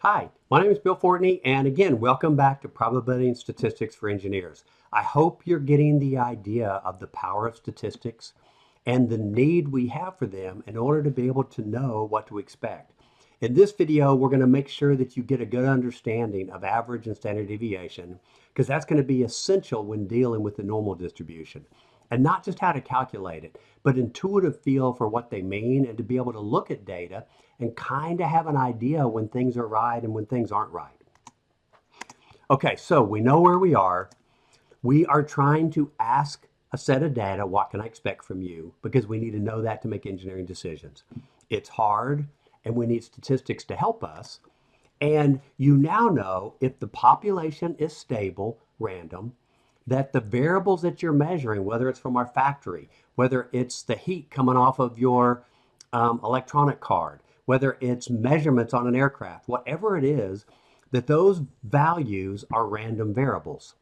Hi, my name is Bill Fortney, and again, welcome back to Probability and Statistics for Engineers. I hope you're getting the idea of the power of statistics and the need we have for them in order to be able to know what to expect. In this video, we're going to make sure that you get a good understanding of average and standard deviation, because that's going to be essential when dealing with the normal distribution. And not just how to calculate it, but intuitive feel for what they mean and to be able to look at data and kind of have an idea when things are right and when things aren't right. Okay, so we know where we are. We are trying to ask a set of data, what can I expect from you? Because we need to know that to make engineering decisions. It's hard, and we need statistics to help us. And you now know if the population is stable, random, that the variables that you're measuring, whether it's from our factory, whether it's the heat coming off of your electronic card, whether it's measurements on an aircraft, whatever it is, that those values are random variables.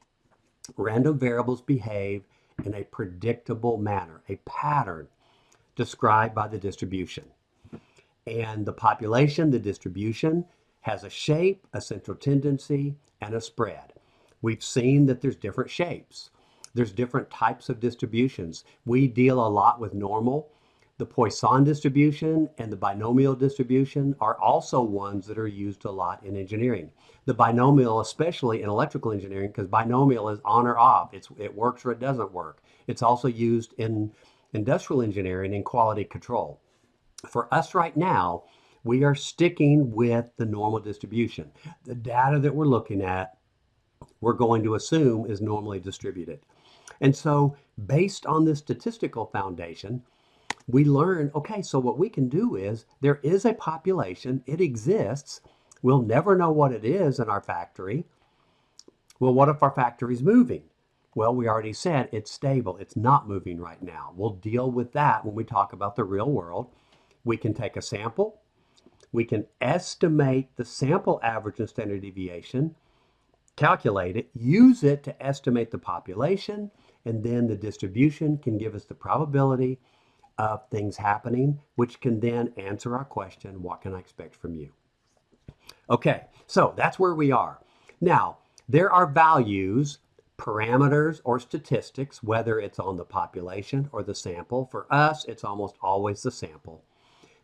Random variables behave in a predictable manner, a pattern described by the distribution. And the population, the distribution, has a shape, a central tendency, and a spread. We've seen that there's different shapes. There's different types of distributions. We deal a lot with normal. The Poisson distribution and the binomial distribution are also ones that are used a lot in engineering. The binomial, especially in electrical engineering, because binomial is on or off. It works or it doesn't work. It's also used in industrial engineering and quality control. For us right now, we are sticking with the normal distribution. The data that we're looking at, we're going to assume is normally distributed. And so based on this statistical foundation, we learn, okay, so what we can do is there is a population, it exists. We'll never know what it is in our factory. Well, what if our factory's moving? Well, we already said it's stable. It's not moving right now. We'll deal with that when we talk about the real world. We can take a sample. We can estimate the sample average and standard deviation, calculate it, use it to estimate the population, and then the distribution can give us the probability of things happening, which can then answer our question, what can I expect from you? Okay, so that's where we are. Now, there are values, parameters, or statistics, whether it's on the population or the sample. For us, it's almost always the sample,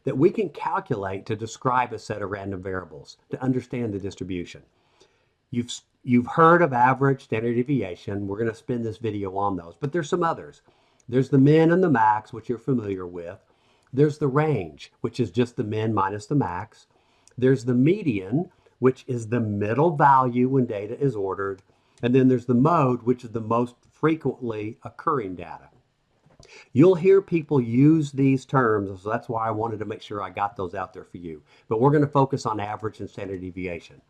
that we can calculate to describe a set of random variables, to understand the distribution. You've heard of average, standard deviation. We're going to spend this video on those, but there's some others. There's the min and the max, which you're familiar with. There's the range, which is just the min minus the max. There's the median, which is the middle value when data is ordered. And then there's the mode, which is the most frequently occurring data. You'll hear people use these terms, so that's why I wanted to make sure I got those out there for you. But we're going to focus on average and standard deviation.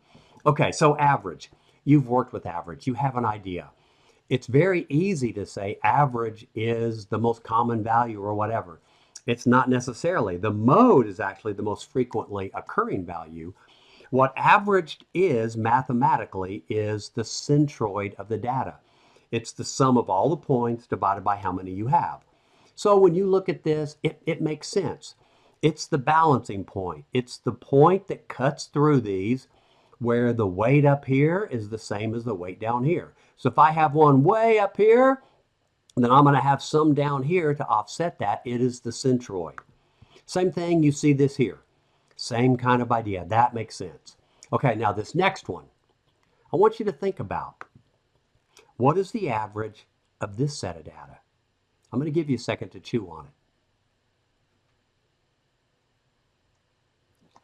Okay, so average. You've worked with average. You have an idea. It's very easy to say average is the most common value or whatever. It's not necessarily. The mode is actually the most frequently occurring value. What averaged is mathematically is the centroid of the data. It's the sum of all the points divided by how many you have. So when you look at this, it makes sense. It's the balancing point. It's the point that cuts through these, where the weight up here is the same as the weight down here. So if I have one way up here, then I'm going to have some down here to offset that. It is the centroid. Same thing, you see this here. Same kind of idea. That makes sense. Okay, now this next one, I want you to think about, what is the average of this set of data? I'm going to give you a second to chew on it.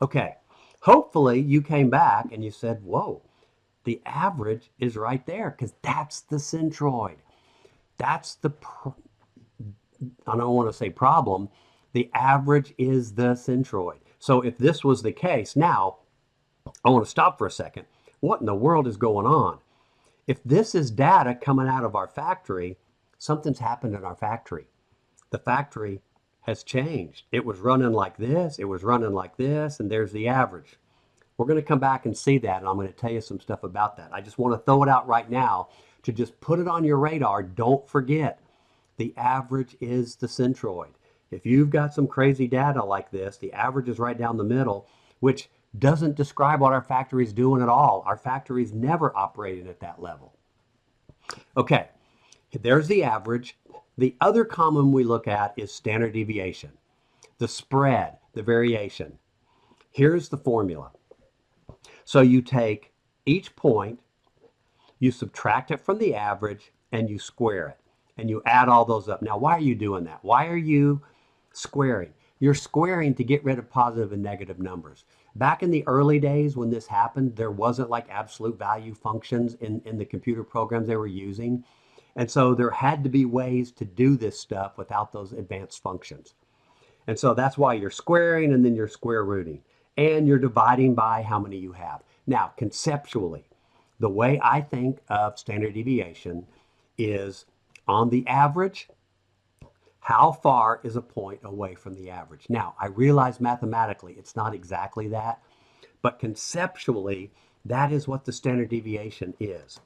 Okay, hopefully you came back and you said, whoa, the average is right there, because that's the centroid. That's the, I don't want to say problem, the average is the centroid. So if this was the case, now I want to stop for a second. What in the world is going on? If this is data coming out of our factory, something's happened in our factory. The factory has changed. It was running like this, it was running like this, and there's the average. We're going to come back and see that, and I'm going to tell you some stuff about that. I just want to throw it out right now to just put it on your radar. Don't forget, the average is the centroid. If you've got some crazy data like this, the average is right down the middle, which doesn't describe what our factory is doing at all. Our factory is never operating at that level. Okay, there's the average. The other common we look at is standard deviation, the spread, the variation. Here's the formula. So you take each point, you subtract it from the average, and you square it. And you add all those up. Now, why are you doing that? Why are you squaring? You're squaring to get rid of positive and negative numbers. Back in the early days when this happened, there wasn't like absolute value functions in the computer programs they were using. And so there had to be ways to do this stuff without those advanced functions. And so that's why you're squaring and then you're square rooting. And you're dividing by how many you have. Now, conceptually, the way I think of standard deviation is on the average, how far is a point away from the average? Now, I realize mathematically it's not exactly that, but conceptually, that is what the standard deviation is.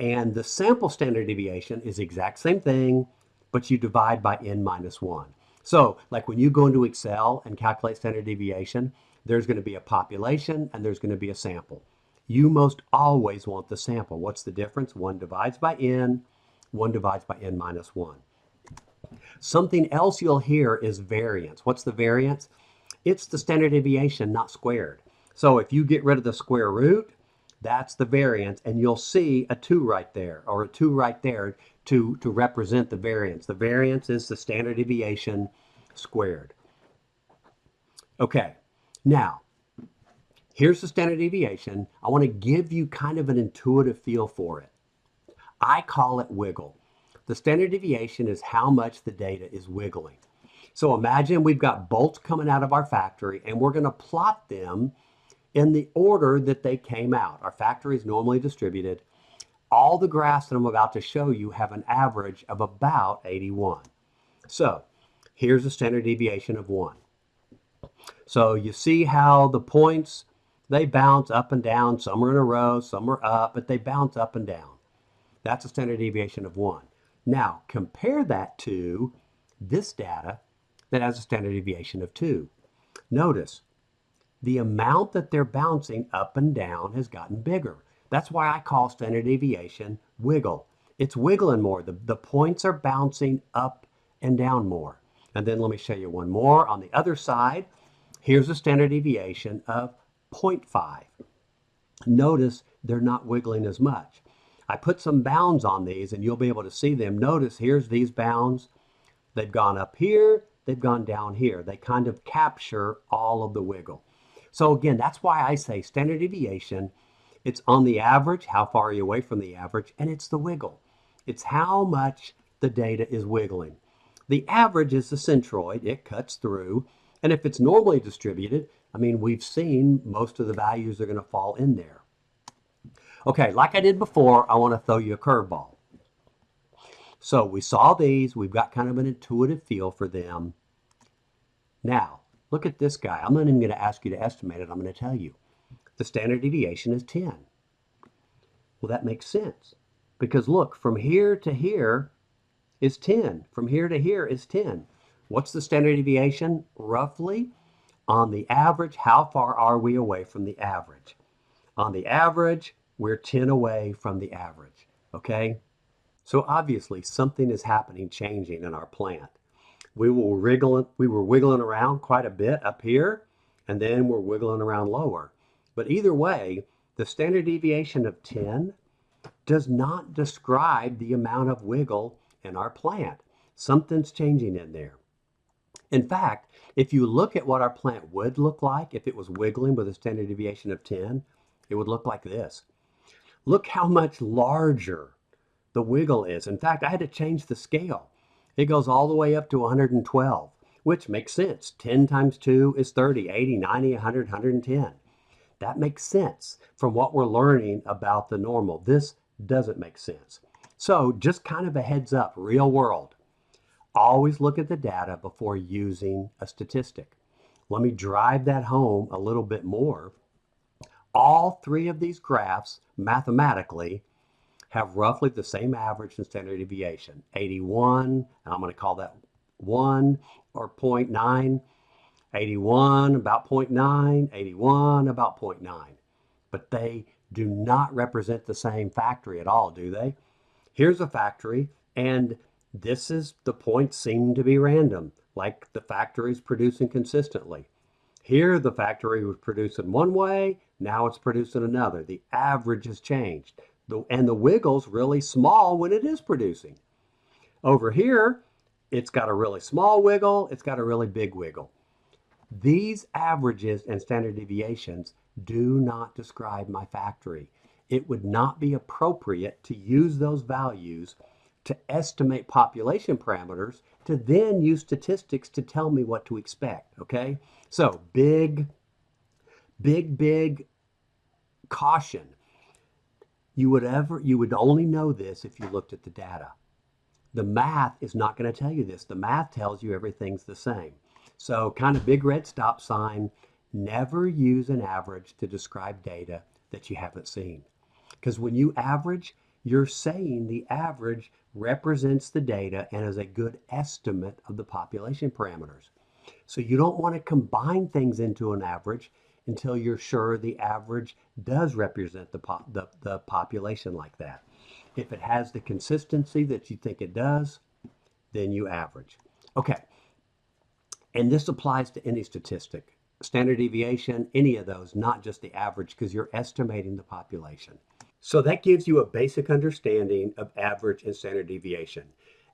And the sample standard deviation is the exact same thing, but you divide by n minus 1. So, like when you go into Excel and calculate standard deviation, there's going to be a population and there's going to be a sample. You most always want the sample. What's the difference? 1 divides by n, 1 divides by n minus 1. Something else you'll hear is variance. What's the variance? It's the standard deviation, not squared. So if you get rid of the square root, that's the variance, and you'll see a 2 right there, or a 2 right there to represent the variance. The variance is the standard deviation squared. Okay, now, here's the standard deviation. I want to give you kind of an intuitive feel for it. I call it wiggle. The standard deviation is how much the data is wiggling. So imagine we've got bolts coming out of our factory and we're going to plot them in the order that they came out. Our factory is normally distributed. All the graphs that I'm about to show you have an average of about 81. So here's a standard deviation of 1. So you see how the points, they bounce up and down. Some are in a row, some are up, but they bounce up and down. That's a standard deviation of 1. Now, compare that to this data that has a standard deviation of 2. Notice, the amount that they're bouncing up and down has gotten bigger. That's why I call standard deviation wiggle. It's wiggling more. The points are bouncing up and down more. And then let me show you one more. On the other side, here's a standard deviation of 0.5. Notice they're not wiggling as much. I put some bounds on these and you'll be able to see them. Notice here's these bounds. They've gone up here, they've gone down here. They kind of capture all of the wiggle. So again, that's why I say standard deviation, it's on the average, how far are you away from the average, and it's the wiggle. It's how much the data is wiggling. The average is the centroid, it cuts through, and if it's normally distributed, I mean, we've seen most of the values are going to fall in there. Okay, like I did before, I want to throw you a curveball. So we saw these, we've got kind of an intuitive feel for them. Now, look at this guy. I'm not even going to ask you to estimate it, I'm going to tell you. The standard deviation is 10. Well, that makes sense. Because look, from here to here is 10. From here to here is 10. What's the standard deviation? Roughly, on the average, how far are we away from the average? On the average, we're 10 away from the average, okay? So obviously something is happening, changing in our plant. We were wiggling around quite a bit up here, and then we're wiggling around lower. But either way, the standard deviation of 10 does not describe the amount of wiggle in our plant. Something's changing in there. In fact, if you look at what our plant would look like if it was wiggling with a standard deviation of 10, it would look like this. Look how much larger the wiggle is. In fact, I had to change the scale. It goes all the way up to 112, which makes sense. 10 times 2 is 30, 80, 90, 100, 110. That makes sense from what we're learning about the normal. This doesn't make sense. So just kind of a heads up, real world. Always look at the data before using a statistic. Let me drive that home a little bit more. All three of these graphs, mathematically, have roughly the same average and standard deviation. 81, and I'm going to call that 1 or 0.9. 81 about 0.9, 81 about 0.9. But they do not represent the same factory at all, do they? Here's a factory, and this is the points seem to be random, like the factory is producing consistently. Here, the factory was producing one way, now it's producing another. The average has changed, and the wiggle's really small when it is producing. Over here, it's got a really small wiggle, it's got a really big wiggle. These averages and standard deviations do not describe my factory. It would not be appropriate to use those values to estimate population parameters to then use statistics to tell me what to expect, okay? So big caution. You would only know this if you looked at the data. The math is not going to tell you this. The math tells you everything's the same. So kind of big red stop sign, never use an average to describe data that you haven't seen. Because when you average, you're saying the average represents the data and is a good estimate of the population parameters. So you don't want to combine things into an average until you're sure the average does represent the population like that. If it has the consistency that you think it does, then you average. Okay, and this applies to any statistic. Standard deviation, any of those, not just the average, because you're estimating the population. So that gives you a basic understanding of average and standard deviation.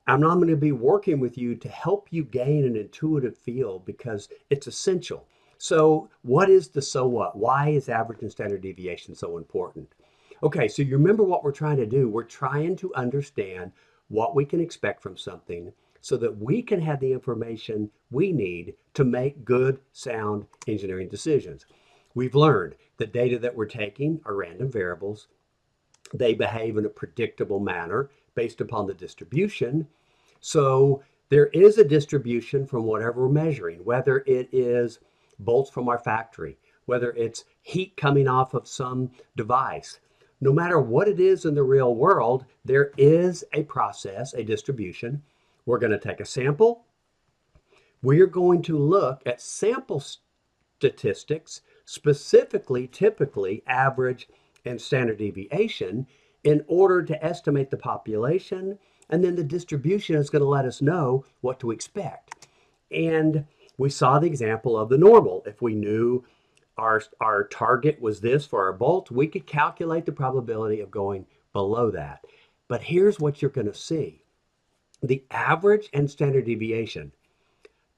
I'm not going to be working with you to help you gain an intuitive feel because it's essential. So what is the so what? Why is average and standard deviation so important? Okay, so you remember what we're trying to do. We're trying to understand what we can expect from something so that we can have the information we need to make good, sound engineering decisions. We've learned the data that we're taking are random variables. They behave in a predictable manner based upon the distribution. So there is a distribution from whatever we're measuring, whether it is bolts from our factory, whether it's heat coming off of some device. No matter what it is in the real world, there is a process, a distribution. We're going to take a sample. We're going to look at sample statistics, specifically, typically, average and standard deviation, in order to estimate the population, and then the distribution is going to let us know what to expect. And we saw the example of the normal. If we knew our target was this for our bolt, we could calculate the probability of going below that. But here's what you're going to see. The average and standard deviation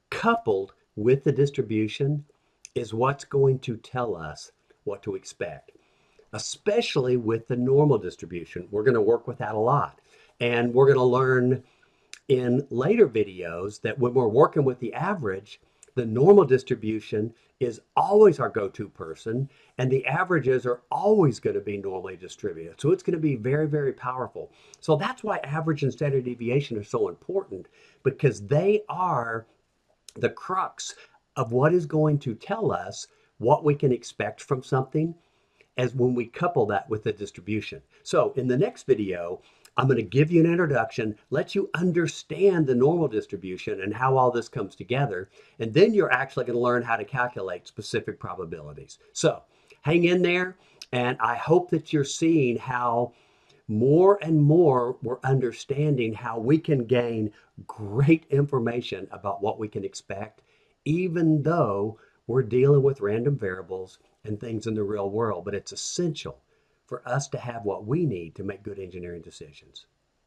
coupled with the distribution is what's going to tell us what to expect, especially with the normal distribution. We're going to work with that a lot. And we're going to learn in later videos that when we're working with the average, the normal distribution is always our go-to person, and the averages are always going to be normally distributed. So it's going to be very, very powerful. So that's why average and standard deviation are so important, because they are the crux of what is going to tell us what we can expect from something as when we couple that with the distribution. So in the next video, I'm going to give you an introduction, let you understand the normal distribution and how all this comes together, and then you're actually going to learn how to calculate specific probabilities. So hang in there, and I hope that you're seeing how more and more we're understanding how we can gain great information about what we can expect, even though we're dealing with random variables and things in the real world. But it's essential for us to have what we need to make good engineering decisions.